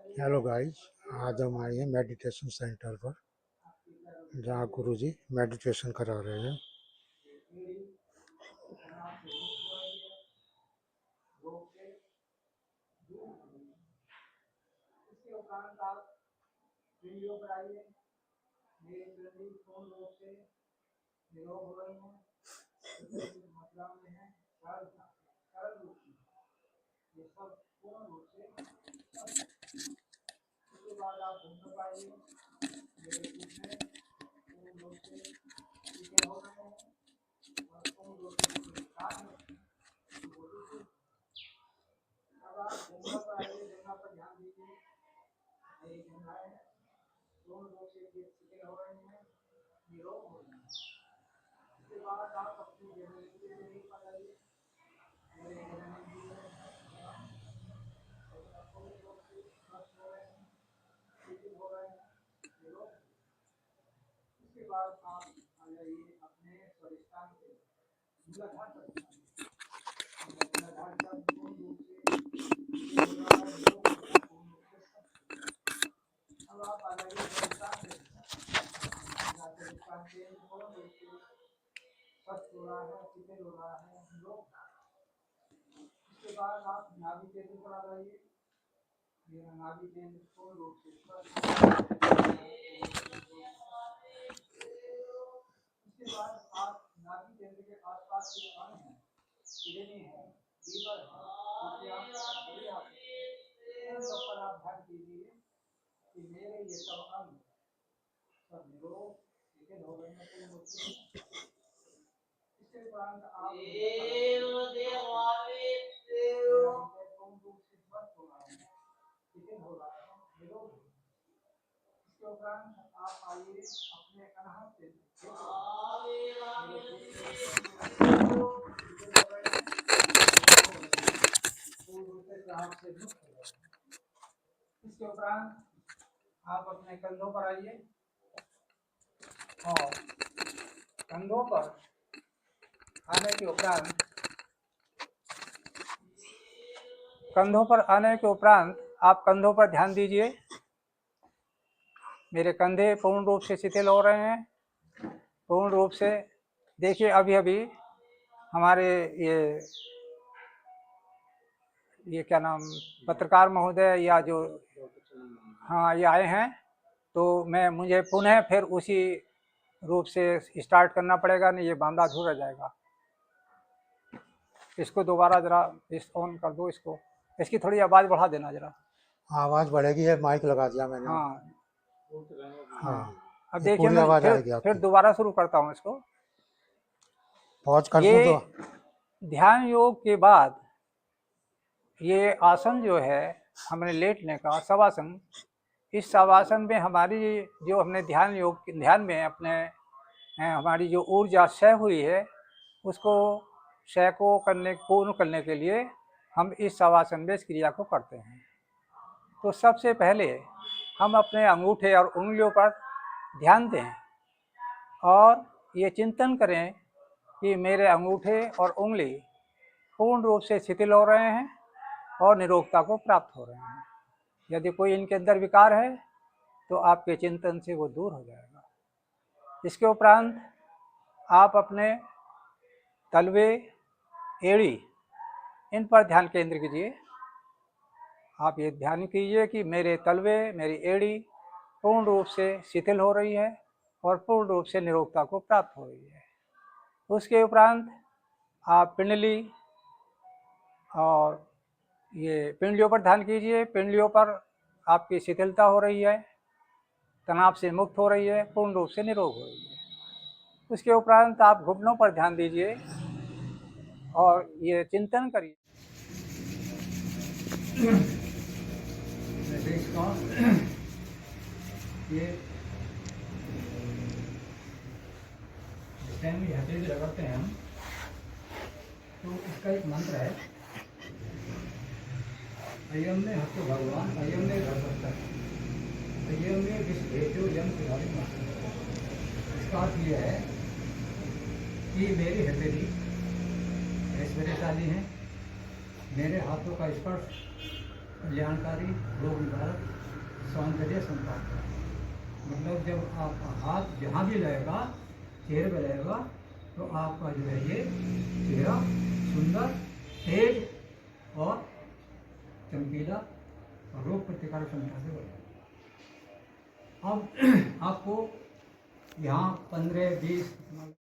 Hello guys. आज हम आए हैं मेडिटेशन सेंटर पर, जहाँ गुरुजी मेडिटेशन करा रहे हैं। इसके उपरांत आप अपने कंधों पर आइए और कंधों पर आने के उपरांत आप कंधों पर ध्यान दीजिए। मेरे कंधे पूर्ण रूप से शिथिल हो रहे हैं, पूर्ण रूप से। देखिए, अभी अभी हमारे ये क्या नाम, पत्रकार महोदय या जो ये आए हैं, तो मुझे पुनः फिर उसी रूप से स्टार्ट करना पड़ेगा, नहीं ये बांधा अधूरा जाएगा। इसको दोबारा जरा ऑन कर दो, इसकी थोड़ी आवाज़ बढ़ा देना जरा। आवाज़ बढ़ेगी है, माइक लगा दिया मैंने। हाँ। अब देखिए, मैं फिर दोबारा शुरू करता हूँ इसको। पॉज कर दूं तो? ध्यान योग के बाद ये आसन जो है हमने लेटने का शवासन, इस शवासन में हमारी जो हमने ध्यान में अपने हमारी जो ऊर्जा क्षय हुई है, उसको क्षय को पूर्ण करने के लिए हम इस शवासन में इस क्रिया को करते हैं। तो सबसे पहले हम अपने अंगूठे और उंगलियों पर ध्यान दें और ये चिंतन करें कि मेरे अंगूठे और उंगली पूर्ण रूप से शिथिल हो रहे हैं और निरोगता को प्राप्त हो रहे हैं। यदि कोई इनके अंदर विकार है तो आपके चिंतन से वो दूर हो जाएगा। इसके उपरांत आप अपने तलवे, एड़ी, इन पर ध्यान केंद्र कीजिए। आप ये ध्यान कीजिए कि मेरे तलवे, मेरी एड़ी पूर्ण रूप से शिथिल हो रही है और पूर्ण रूप से निरोगता को प्राप्त हो रही है। उसके उपरांत आप पिंडली और ये पिंडलियों पर ध्यान कीजिए। पिंडलियों पर आपकी शिथिलता हो रही है, तनाव से मुक्त हो रही है, पूर्ण रूप से निरोग हो रही है। उसके उपरांत आप घुटनों पर ध्यान दीजिए और ये चिंतन करिए। ये टाइम हथेली लगाते हैं हम, तो इसका एक मंत्र है, अयम में हस्त भगवान, अयम में भगवता, अयम में विश्वेशो यम सुधारी माता। इसका अर्थ यह है कि मेरी हथेली ऐश्वर्यशाली है, मेरे हाथों का स्पर्श कल्याणकारी, रोग निवारक, सौंदर्य संपादक। मतलब जब आपका हाथ जहाँ भी लगेगा, चेहरे पर लगेगा, तो आपका जो है ये चेहरा सुंदर, तेज और चमकीला और रोग प्रतिकारक क्षमता से बढ़ेगा। अब आपको यहाँ 15-20